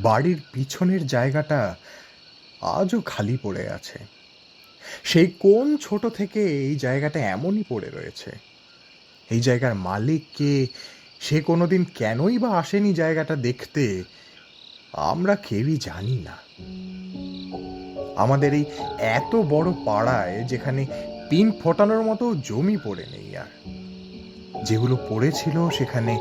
বাড়ির পিছনের জায়গাটা আজও খালি পড়ে আছে। সেই কোন ছোট থেকে এই জায়গাটা এমনই পড়ে রয়েছে। এই জায়গার মালিক কে, সে কোনোদিন কেনই বা আসেনি জায়গাটা দেখতে, আমরা কেউই জানি না। আমাদের এই এত বড় পাড়ায় যেখানে পিন ফোটানোর মতো জমি পড়ে নেই, আর যেগুলো পড়েছিল সেখানে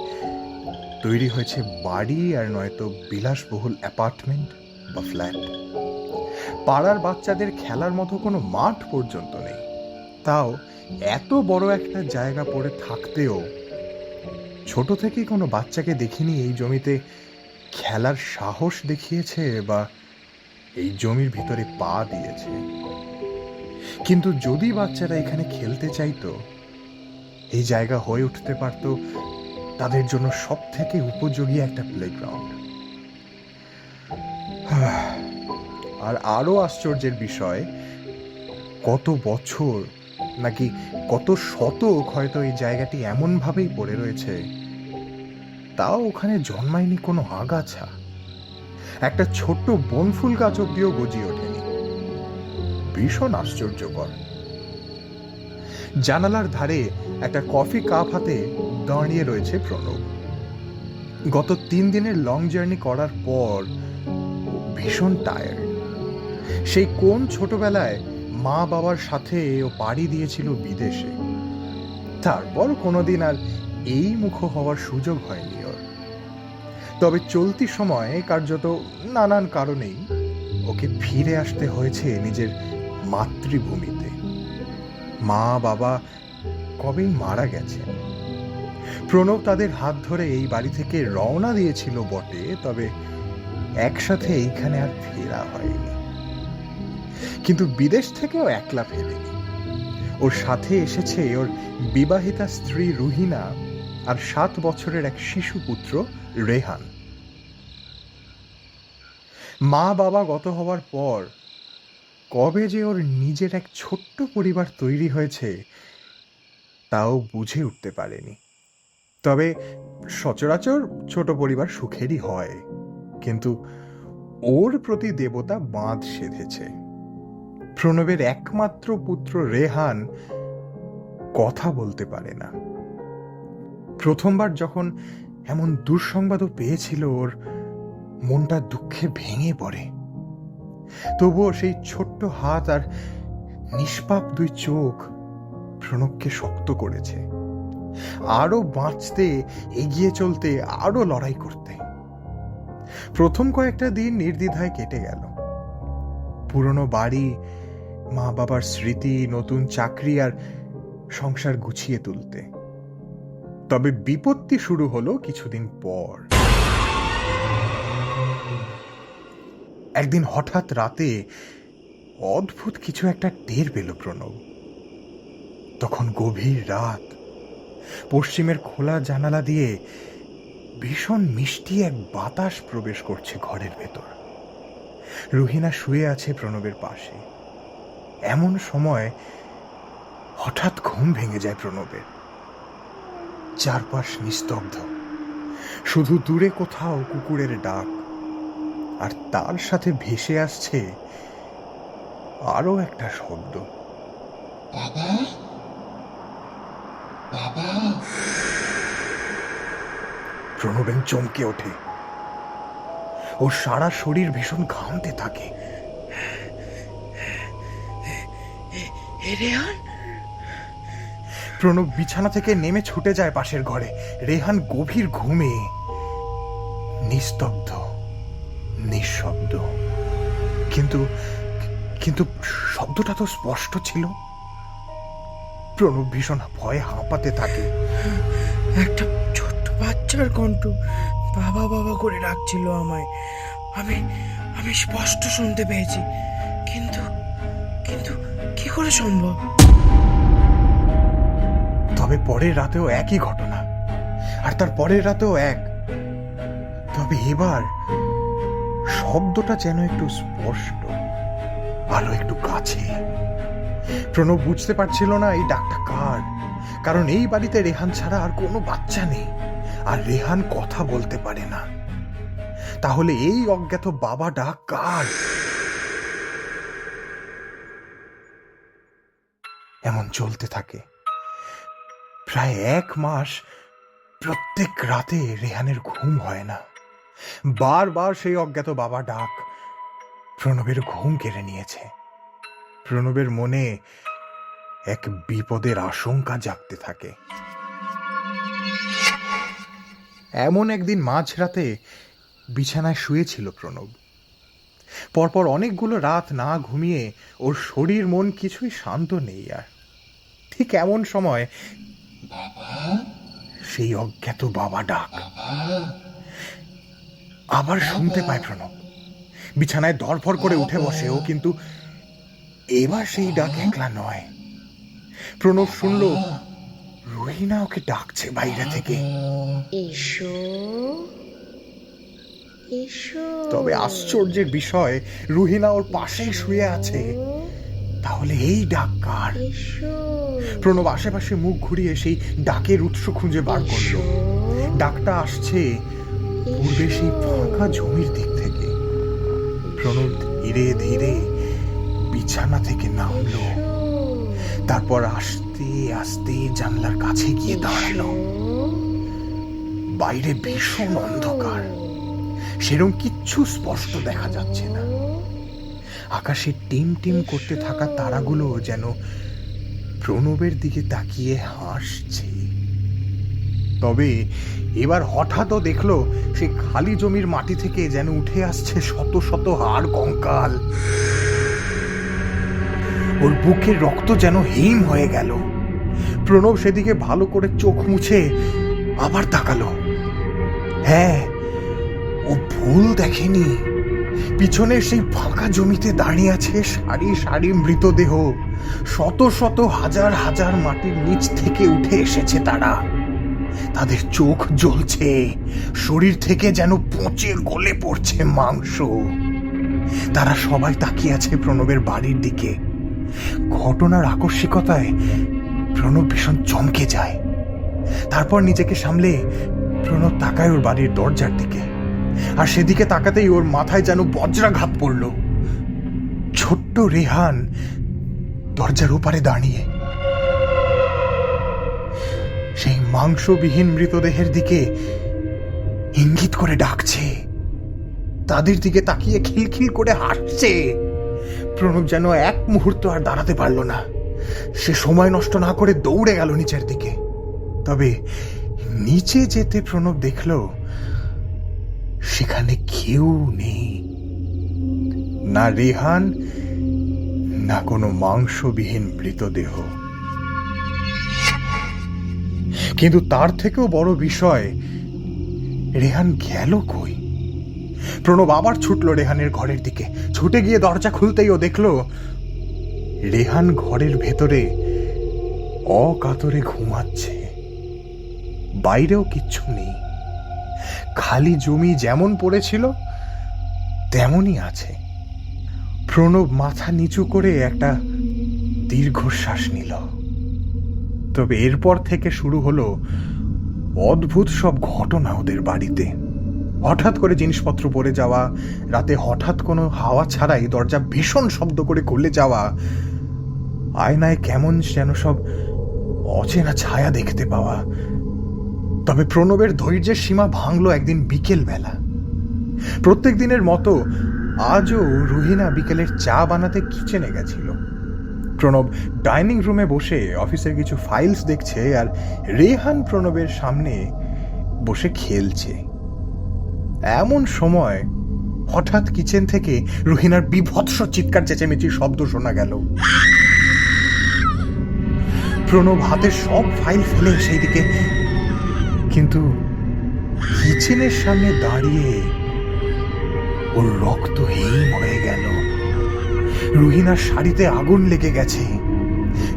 তৈরি হয়েছে বাড়ি আর নয়তো বিলাসবহুল অ্যাপার্টমেন্ট বা ফ্ল্যাট। পাড়ার বাচ্চাদের খেলার মতো কোনো মাঠ পর্যন্ত নেই। তাও এত বড় একটা জায়গা পড়ে থাকতেও ছোট থেকেই কোনো বাচ্চাকে দেখিনি এই জমিতে খেলার সাহস দেখিয়েছে বা এই জমির ভিতরে পা দিয়েছে। কিন্তু যদি বাচ্চারা এখানে খেলতে চাইতো, এই জায়গা হয়ে উঠতে পারত তাদের জন্য সব থেকে উপযোগী একটা প্লেগ্রাউন্ড। আর আরো আশ্চর্যের বিষয়, কত বছর নাকি কত শতক হয়তো এই জায়গাটি এমনভাবেই পড়ে রয়েছে, তাও ওখানে জন্মায়নি কোনো আগাছা, একটা ছোট্ট বনফুল গাছ অব্দিও গজিয়ে ওঠেনি। ভীষণ আশ্চর্যকর। জানালার ধারে একটা কফি কাপ হাতে দাঁড়িয়ে রয়েছে প্রণব। গত 3 দিনের লং জার্নি করার পর ভীষণ টায়ার্ড। সেই কোন ছোটবেলায় মা বাবার সাথে ও পাড়ি দিয়েছিল বিদেশে, তারপর কোনোদিন আর এই মুখ হওয়ার সুযোগ হয়নি ওর। তবে চলতি সময়ে কার্যত নানান কারণেই ওকে ফিরে আসতে হয়েছে নিজের মাতৃভূমিতে। মা বাবা কবেই মারা গেছেন। প্রণব তাদের হাত ধরে এই বাড়ি থেকে রওনা দিয়েছিল বটে, তবে একসাথে এইখানে আর ফেরা হয়নি। কিন্তু বিদেশ থেকেও একলা ফেরেনি। ওর সাথে এসেছে ওর বিবাহিতা স্ত্রী রুহিনা আর 7 বছরের এক শিশু পুত্র রেহান। মা বাবা গত হওয়ার পর কবে যে ওর নিজের এক ছোট্ট পরিবার তৈরি হয়েছে তাও বুঝে উঠতে পারেনি। তবে সচরাচর ছোট পরিবার সুখেরই হয়, কিন্তু ওর প্রতি দেবতা বাঁধ সেধেছে। প্রণবের একমাত্র পুত্র রেহান কথা বলতে পারে না। প্রথমবার যখন এমন দুঃসংবাদও পেয়েছিল, ওর মনটা দুঃখে ভেঙে পড়ে। তবুও সেই ছোট্ট হাত আর নিষ্পাপ 2 চোখ প্রণবকে শক্ত করেছে আরো বাঁচতে, এগিয়ে চলতে, আরো লড়াই করতে। প্রথম কয়েকটা দিন নির্দ্বিধায় কেটে গেল। পুরনো বাড়ি, মা বাবার স্মৃতি, নতুন চাকরি আর সংসার গুছিয়ে তুলতে। তবে বিপত্তি শুরু হলো কিছুদিন পর। একদিন হঠাৎ রাতে অদ্ভুত কিছু একটা টের পেল প্রণব। তখন গভীর রাত, পশ্চিমের খোলা জানালা দিয়ে ভীষণ মিষ্টি এক বাতাস প্রবেশ করছে ঘরের ভেতর। রুহিনা শুয়ে আছে প্রণবের পাশে। এমন সময় হঠাৎ ঘুম ভেঙে যায় প্রণবের। চারপাশ নিস্তব্ধ, শুধু দূরে কোথাও কুকুরের ডাক, আর তার সাথে ভেসে আসছে আরো একটা শব্দ, বাবা, বাবা। প্রণবেন চমকে ওঠে। ওর সারা শরীর ভীষণ ঘামতে থাকে। রেহান। প্রণব বিছানা থেকে নেমে ছুটে যায় পাশের ঘরে। রেহান গভীর ঘুমে, নিস্তব্ধ, নিঃশব্দ। কিন্তু কিন্তু শব্দটা তো স্পষ্ট ছিল। প্রণব ভীষণ ভয়ে হাঁপাতে থাকে। একটা ছোট্ট বাচ্চার কণ্ঠ বাবা বাবা করে ডাকছিল আমায়। আমি আমি স্পষ্ট শুনতে পেয়েছি, কিন্তু কিন্তু কি করে সম্ভব? তবে পরের রাতেও একই ঘটনা, আর তার পরের রাতেও এক। তবে এবার শব্দটা যেন একটু স্পষ্ট, আলো একটু কাছে। প্রণব বুঝতে পারছিল না এই ডাকটা কার, কারণ এই বাড়িতে রেহান ছাড়া আর কোনো বাচ্চা নেই, আর রেহান কথা বলতে পারে না। তাহলে এই অজ্ঞাত বাবা ডাক কার? এমন চলতে থাকে প্রায় 1 মাস। প্রত্যেক রাতে রেহানের ঘুম হয় না। বারবার সেই অজ্ঞাত বাবা ডাক প্রণবের ঘুম কেড়ে নিয়েছে। প্রণবের মনে এক বিপদের আশঙ্কা জাগতে থাকে। এমন একদিন মাঝরাতে বিছানায় শুয়েছিল প্রণব। পরপর অনেকগুলো রাত না ঘুমিয়ে ওর শরীর মন কিছুই শান্ত নেই। আর ঠিক এমন সময় সেই অজ্ঞাত বাবা ডাক আবার শুনতে পায় প্রণব। বিছানায় ধরফর করে উঠে বসে ও, কিন্তু এবার সেই ডাক একলা নয়। প্রণব শুনল রুহিনা ওকে ডাকছে বাইরে থেকে। এসো এসো। তবে আশ্চর্যের বিষয়, রুহিনা ওর পাশেই শুয়ে আছে। তাহলে এই ডাক কার? এসো প্রণব আশেপাশে মুখ ঘুরিয়ে সেই ডাকের উৎস খুঁজে বার করলো। ডাকটা আসছে পূর্বে সেই ফাঁকা জমির দিক থেকে। প্রণব ধীরে ধীরে বিছানা থেকে নামলো। তারপর আস্তে আস্তে জানলার কাছে গিয়ে দাঁড়ালো। বাইরে ভীষণ অন্ধকার, সেরকম কিচ্ছু স্পষ্ট দেখা যাচ্ছে না। আকাশে টিম টিম করতে থাকা তারাগুলো যেন প্রণবের দিকে তাকিয়ে হাসছে। তবে এবার হঠাৎও দেখলো সে খালি জমির মাটি থেকে যেন উঠে আসছে শত শত হাড় কঙ্কাল। ওর বুকের রক্ত যেন হিম হয়ে গেল। প্রণব সেদিকে ভালো করে চোখ মুছে আবার তাকালো। হ্যাঁ, ও ভুল দেখেনি। পিছনের সেই ফাঁকা জমিতে দাঁড়িয়ে আছে সারি সারি মৃতদেহ। শত শত হাজার হাজার মাটির নিচ থেকে উঠে এসেছে তারা। তাদের চোখ জ্বলছে, শরীর থেকে যেন পচে গলে পড়ছে মাংস। তারা সবাই তাকিয়ে আছে প্রণবের বাড়ির দিকে। ঘটনার আকস্মিকতায় প্রণব ভীষণ চমকে যায়। তারপর নিজেকে সামলে প্রণব তাকায় ওর বাড়ির দরজার দিকে। আর সেদিকে তাকাতেই ওর মাথায় যেন বজ্রাঘাত পড়ল। ছোট্ট রেহান দরজার ওপারে দাঁড়িয়ে সেই মাংসবিহীন মৃতদেহের দিকে ইঙ্গিত করে ডাকছে। তাদের দিকে তাকিয়ে খিলখিল করে হাসছে। প্রণব যেন এক মুহূর্ত আর দাঁড়াতে পারল না। সে সময় নষ্ট না করে দৌড়ে গেল নিচের দিকে। তবে নিচে যেতে প্রণব দেখল সেখানে কেউ নেই, না রেহান, না কোনো মাংসবিহীন মৃতদেহ। কিন্তু তার থেকেও বড় বিষয়, রেহান গেল কই? প্রণব আবার ছুটল রেহানের ঘরের দিকে। ছুটে গিয়ে দরজা খুলতেই ও দেখল রেহান ঘরের ভেতরে অকাতরে ঘুমাচ্ছে। বাইরেও কিচ্ছু নেই, খালি জমি যেমন পড়েছিল তেমনই আছে। প্রণব মাথা নিচু করে একটা দীর্ঘশ্বাস নিল। তবে এরপর থেকে শুরু হলো অদ্ভুত সব ঘটনা ওদের বাড়িতে। হঠাৎ করে জিনিসপত্র পড়ে যাওয়া, রাতে হঠাৎ কোনো হাওয়া ছাড়াই দরজা ভীষণ শব্দ করে খুলে যাওয়া, আয়নায় কেমন যেন সব অচেনা ছায়া দেখতে পাওয়া। তবে প্রণবের ধৈর্যের সীমা ভাঙল একদিন বিকেল বেলা। প্রত্যেক দিনের মতো আজও রুহিনা বিকেলের চা বানাতে কিচেনে গেছিল। প্রণব ডাইনিং রুমে বসে অফিসের কিছু ফাইলস দেখছে, আর রেহান প্রণবের সামনে বসে খেলছে। এমন সময় হঠাৎ কিচেন থেকে রুহিনার বিভৎস চিৎকার চেঁচামেচির শব্দ শোনা গেল। প্রণব হাতের সব ফাইল ফেলে সেই দিকে, কিন্তু কিচেনের সামনে দাঁড়িয়ে ওর রক্ত হিম হয়ে গেল। রুহিনার শাড়িতে আগুন লেগে গেছে।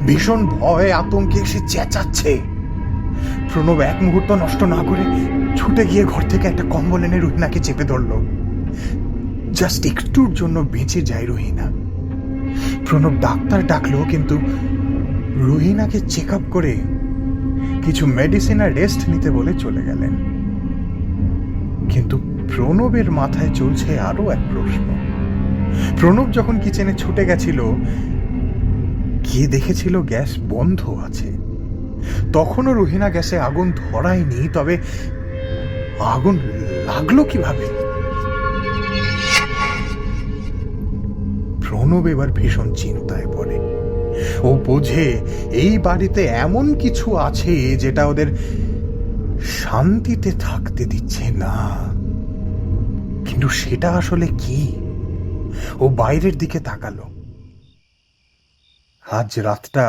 ভীষণ ভয়ে আতঙ্কে সে চেঁচাচ্ছে। প্রণব এক মুহূর্ত নষ্ট না করে ছুটে গিয়ে ঘর থেকে একটা কম্বল এনে রুহিনাকে চেপে ধরল। জাস্ট একটুর জন্য বেঁচে যায় রুহিনা। প্রণব ডাক্তার ডাকলো, কিন্তু রুহিনাকে চেক আপ করে কিছু মেডিসিন আর রেস্ট নিতে বলে চলে গেলেন। কিন্তু প্রণবের মাথায় চলছে আরো এক প্রশ্ন। প্রণব যখন কিচেনে ছুটে গেছিল, গিয়ে দেখেছিল গ্যাস বন্ধ আছে। তখনও রুহিনা গ্যাসে আগুন ধরায়নি, তবে আগুন লাগলো কিভাবে? প্রণব এবার ভীষণ চিন্তায় পড়ে। ও বোঝে এই বাড়িতে এমন কিছু আছে যেটা ওদের শান্তিতে থাকতে দিচ্ছে না, কিন্তু সেটা আসলে কি? ও বাইরের দিকে তাকালো। আজ রাতটা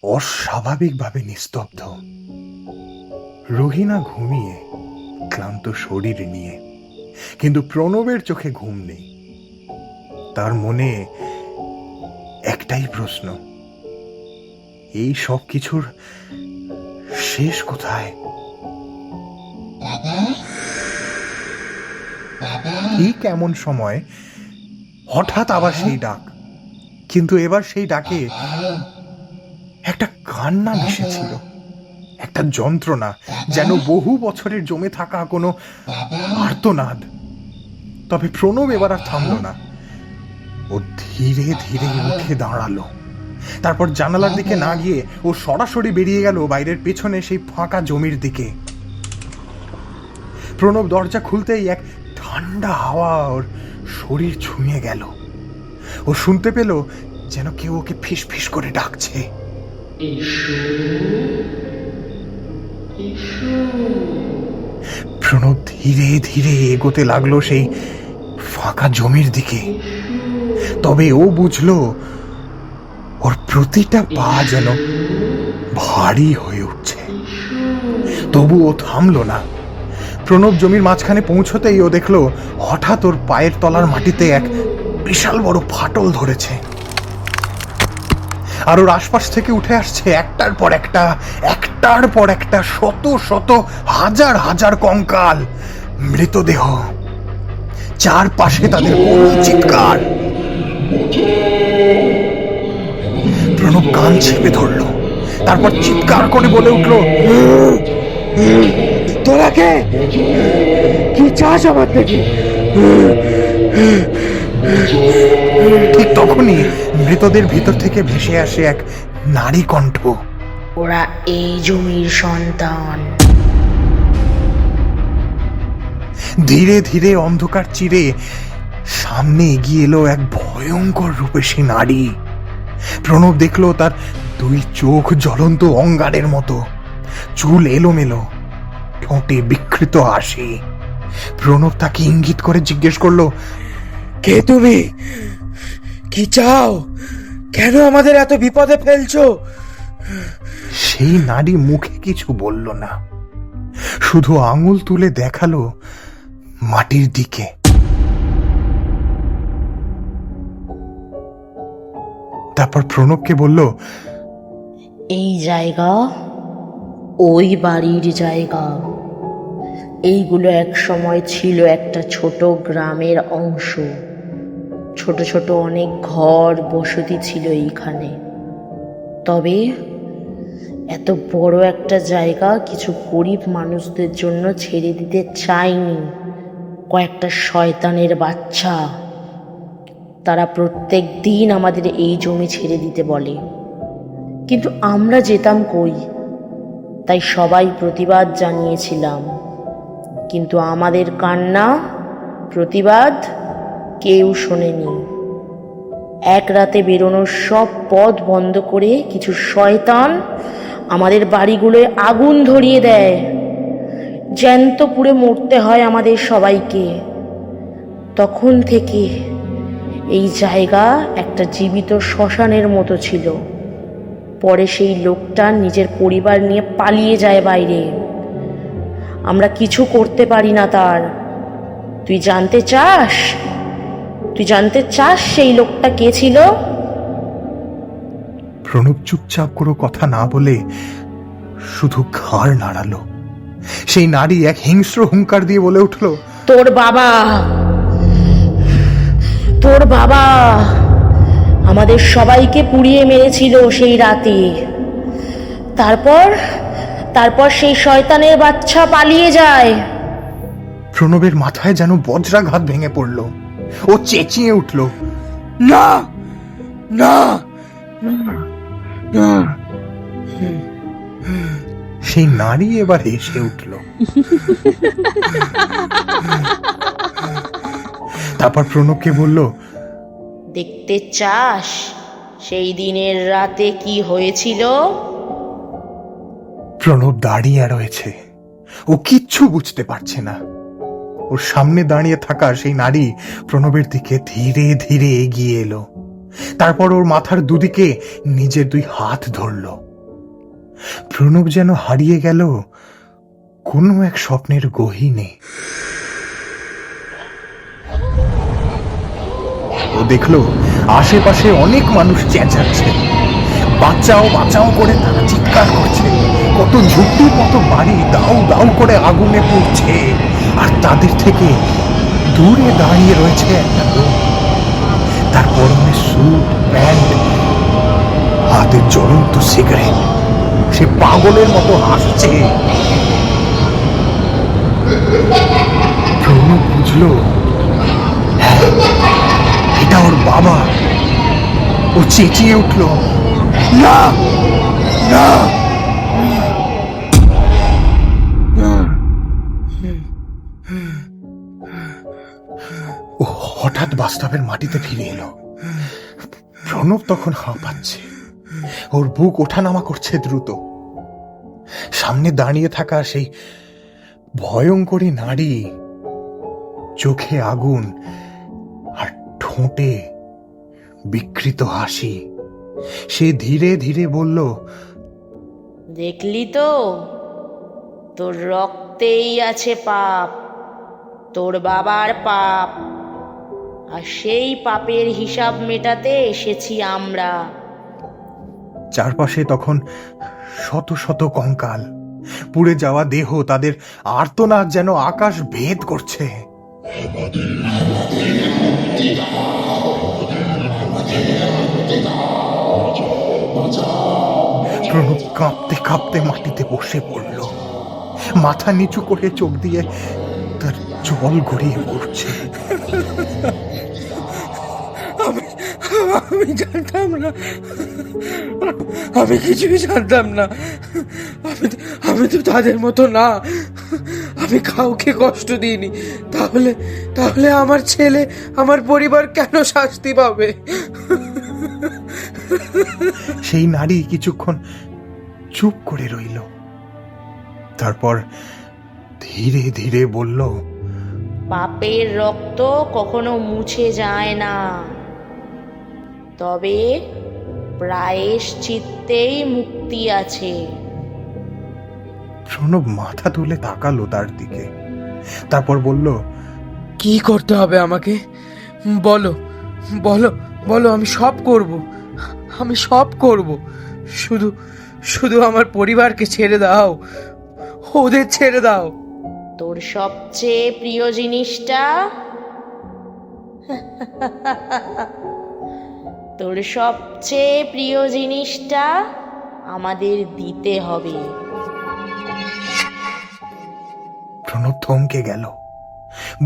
অস্বাভাবিকভাবে নিস্তব্ধ। রুহিনা ঘুমিয়ে ক্লান্ত শরীর নিয়ে, কিন্তু প্রণবের চোখে ঘুম নেই। তার মনে একটাই প্রশ্ন, এই সব কিছুর শেষ কোথায়? ঠিক এমন সময় হঠাৎ আবার সেই ডাক, কিন্তু এবার সেই ডাকে একটা কান্না মিশেছিল, একটা যন্ত্রণা, যেন বহু বছরের জমে থাকা কোনো আর্তনাদ। তবে প্রণব এবার আর থামলো না। ও ধীরে ধীরে উঠে দাঁড়ালো। তারপর জানালার দিকে না গিয়ে ও সরাসরি বেরিয়ে গেল বাইরের পেছনে সেই ফাঁকা জমির দিকে। প্রণব দরজা খুলতেই এক ঠান্ডা হাওয়া ওর শরীর ছুঁয়ে গেল। ও শুনতে পেল যেন কেউ ওকে ফিস ফিস করে ডাকছে। প্রণব ধীরে ধীরে এগোতে লাগলো সেই ফাঁকা জমির দিকে। তবে ও বুঝলো ওর প্রতিটা পা যেন ভারী হয়ে উঠছে। তবু ও থামলো না। প্রণব জমির মাঝখানে পৌঁছতেই ও দেখলো হঠাৎ ওর পায়ের তলার মাটিতে এক বিশাল বড় ফাটল ধরেছে, আর ওর আশপাশ থেকে উঠে আসছে একটার পর একটা শত শত হাজার হাজার কঙ্কাল, মৃতদেহ। চারপাশে তাদের করুণ চিৎকার। প্রণব কান চেপে ধরলো, তারপর চিৎকার করে বলে উঠলো, তোরা কে? কি চাস আমার থেকে? ঠিক তখনই মৃতদের ভিতর থেকে ভেসে আসে এক নারী কণ্ঠ। ওরা এই জমির সন্তান। ধীরে ধীরে অন্ধকার চিরে সামনে এগিয়ে এলো এক ভয়ঙ্কর রূপসী নারী। প্রণব দেখলো তার দুই চোখ জ্বলন্ত অঙ্গারের মতো, চুল এলোমেলো, ঠোঁটে বিকৃত হাসি। প্রণব তাকে ইঙ্গিত করে জিজ্ঞেস করলো, কে তুমি? কি চাও? কেন আমাদের এত বিপদে ফেলছো? সেই নারী মুখে কিছু বলল না, শুধু আঙুল তুলে দেখালো মাটির দিকে। তারপর প্রণবকে বলল, এই জায়গা ওই বাড়ির জায়গা। এইগুলো এক সময় ছিল একটা ছোট গ্রামের অংশ। ছোট ছোট অনেক ঘর বসতি ছিল এইখানে। তবে এত বড় একটা জায়গা কিছু গরিব মানুষদের জন্য ছেড়ে দিতে চায়নি কয়েকটা শয়তানের বাচ্চা। তারা প্রত্যেক দিন আমাদের এই জমি ছেড়ে দিতে বলে, কিন্তু আমরা যেতাম কই। তাই সবাই প্রতিবাদ জানিয়েছিলাম, কিন্তু আমাদের কান্না প্রতিবাদ কেউ শোনেনি। এক রাতে বেরোনোর সব পথ বন্ধ করে কিছু শয়তান আমাদের বাড়িগুলোয় আগুন ধরিয়ে দেয়। জ্যান্ত পুড়ে মরতে হয় আমাদের সবাইকে। তখন থেকে এই জায়গা একটা জীবিত শ্মশানের মতো ছিল। পরে সেই লোকটা নিজের পরিবার নিয়ে পালিয়ে যায় বাইরে। আমরা কিছু করতে পারি না তার। তুই জানতে চাস সেই লোকটা কে ছিল? প্রণব চুপচাপ কোনো কথা না বলে শুধু ঘাড় নাড়ালো। সেই নারী এক হিংস্র হুঙ্কার দিয়ে বলে উঠল, তোর বাবা আমাদের সবাইকে পুড়িয়ে মেরেছিল সেই রাতে। তারপর সেই শয়তানের বাচ্চা পালিয়ে যায়। প্রণবের মাথায় যেন বজ্রাঘাত ভেঙে পড়ল। ও চেঁচিয়ে উঠল, না না না। সেই নারী এবার হেসে উঠল। তারপর প্রণবকে বলল, দেখতে চাস সেই দিনের রাতে কি হয়েছিল? প্রণব দাঁড়িয়ে রয়েছে। ও কিচ্ছু বুঝতে পারছে না। ওর সামনে দাঁড়িয়ে থাকা সেই নারী প্রণবের দিকে ধীরে ধীরে এগিয়ে এলো। তারপর ওর মাথার দুদিকে নিজের দুই হাত ধরল। প্রণব যেন হারিয়ে গেল কোনো এক স্বপ্নের গহীনে। ও দেখলো আশেপাশে অনেক মানুষ চেঁচাচ্ছে, বাঁচাও বাঁচাও করে তারা চিৎকার করছে। কত ঝুঁকির মতো বাড়ি দাউ দাউ করে আগুনে পুড়ছে, আর তাদের থেকে দূরে দাঁড়িয়ে রয়েছে একটা লোক। তার পরনে স্যুট প্যান্ট, হাতে জ্বলন্ত সিগারেট। সে পাগলের মতো হাসছে। প্রণব বুঝলো, হ্যাঁ, এটা ওর বাবা। ও চেঁচিয়ে উঠল, না না। ও হঠাৎ বাস্তবের মাটিতে ফিরে এলো। প্রণব তখন হাঁপাচ্ছে, ওর বুক ওঠানামা করছে দ্রুত। সামনে দাঁড়িয়ে থাকা সেই ভয়ঙ্করী নারী, চোখে আগুন আর ঠোঁটে বিকৃত হাসি। সে ধীরে ধীরে বলল, দেখলি তো, তোর রক্তেই আছে পাপ, তোর বাবার পাপ। আর সেই পাপের হিসাব মেটাতে এসেছি আমরা। চারপাশে তখন শত শত কঙ্কাল, পুড়ে যাওয়া দেহ, তাদের আর্তনাদ যেন আকাশ ভেদ করছে। প্রণব কাঁপতে কাঁপতে মাটিতে বসে পড়ল। মাথা নিচু করে চোখ দিয়ে তার জল গড়িয়ে পড়ছে। আমি জানতাম না, আমি কিছুই জানতাম না। আমি তো তাদের মতো না। আমি কাউকে কষ্ট দিইনি। তাহলে তাহলে আমার ছেলে, আমার পরিবার কেন শাস্তি পাবে? সেই নারী কিছুক্ষণ চুপ করে রইল। তারপর ধীরে ধীরে বলল, পাপের রক্ত কখনো মুছে যায় না, তবে প্রায়শ্চিত্তেই মুক্তি আছে। প্রণব মাথা তুলে তাকালো তার দিকে। তারপর বলল, কি করতে হবে আমাকে? বলো বলো বলো, আমি সব করব। আমি সব করব। শুধু শুধু আমার পরিবারকে ছেড়ে দাও, ওদের ছেড়ে দাও। তোর সবচেয়ে প্রিয় জিনিসটা, তোর সবচেয়ে প্রিয় জিনিসটা আমাদের দিতে হবে। প্রণব থমকে গেল।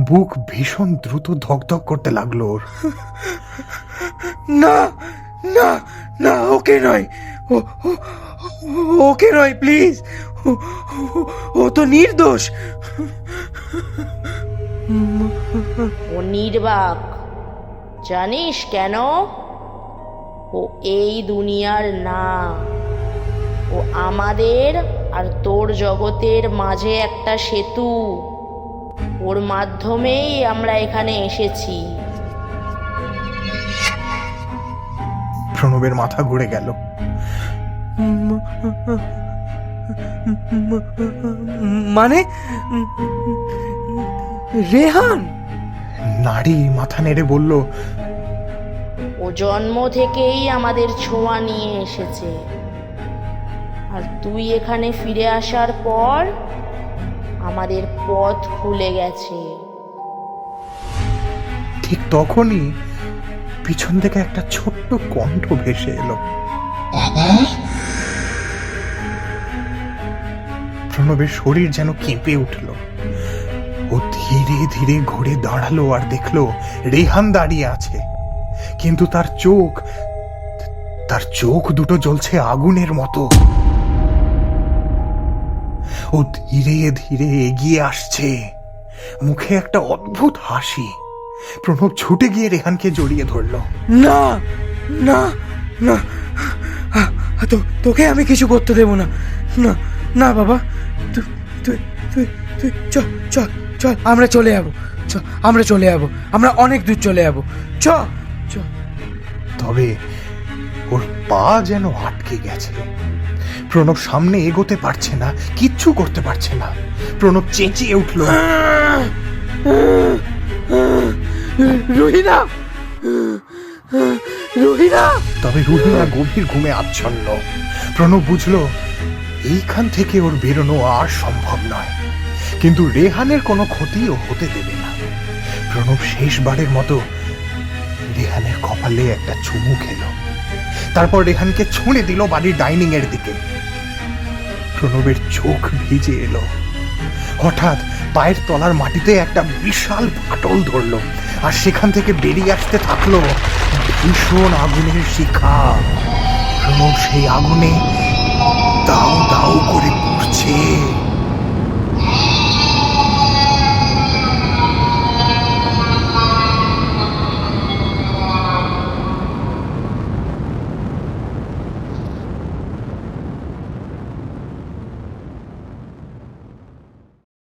বুক ভীষণ দ্রুত ধকধক করতে লাগলো ওর। না না না, ওকে নয়, ওকে নয়, প্লিজ। ও তো নির্দোষ। ও নির্বাক, জানিস কেন? ও এই দুনিয়ার না। ও আমাদের আর তোর জগতের মাঝে একটা সেতু। ওর মাধ্যমেই আমরা এখানে এসেছি। প্রণবের মাথা ঘুরে গেল। মানে রেহান? নারী মাথা নেড়ে বলল, ও জন্ম থেকেই আমাদের ছোঁয়া নিয়ে এসেছে। আর তুই এখানে ফিরে আসার পর আমাদের পথ খুলে গেছে। ঠিক তখনই পিছন থেকে একটা ছোট্ট কণ্ঠ ভেসে এলো, প্রণবের শরীর যেন কেঁপে উঠল। ও ও ধীরে ধীরে ঘুরে দাঁড়ালো আর দেখলো রেহান দাঁড়িয়ে আছে, কিন্তু তার চোখ দুটো জ্বলছে আগুনের মতো। ও ধীরে ধীরে এগিয়ে আসছে, মুখে একটা অদ্ভুত হাসি। প্রণব ছুটে গিয়ে রেহানকে জড়িয়ে ধরলো। না না না, তোকে আমি কিছু করতে দেবো না। না না বাবা, তুই তুই তুই তুই চল চল চল, আমরা চলে যাবো। চল, আমরা চলে যাবো, আমরা অনেক দূর চলে যাবো। চল চল। তবে ওর পা যেন আটকে গেছে। প্রণব সামনে এগোতে পারছে না, কিচ্ছু করতে পারছে না। প্রণব চেঁচিয়ে উঠল, রুহিনা, রুহিনা। তবে রুহিনা গভীর ঘুমে আচ্ছন্ন। প্রণব বুঝলো এইখান থেকে ওর বেরোনো আর সম্ভব নয়, কিন্তু রেহানের কোনো ক্ষতিও হতে দেবে না। প্রণব শেষবারের মতো রেহানের কপালে একটা চুমু খেলো, তারপর রেহানকে ছুঁড়ে দিল বাড়ির ডাইনিং এর দিকে। প্রণবের চোখ ভিজে এলো। হঠাৎ পায়ের তলার মাটিতে একটা বিশাল ফাটল ধরলো, আর সেখান থেকে বেরিয়ে আসতে থাকলো ভীষণ আগুনের শিখা। প্রণব সেই আগুনে দাউ দাউ করে পুড়ছে।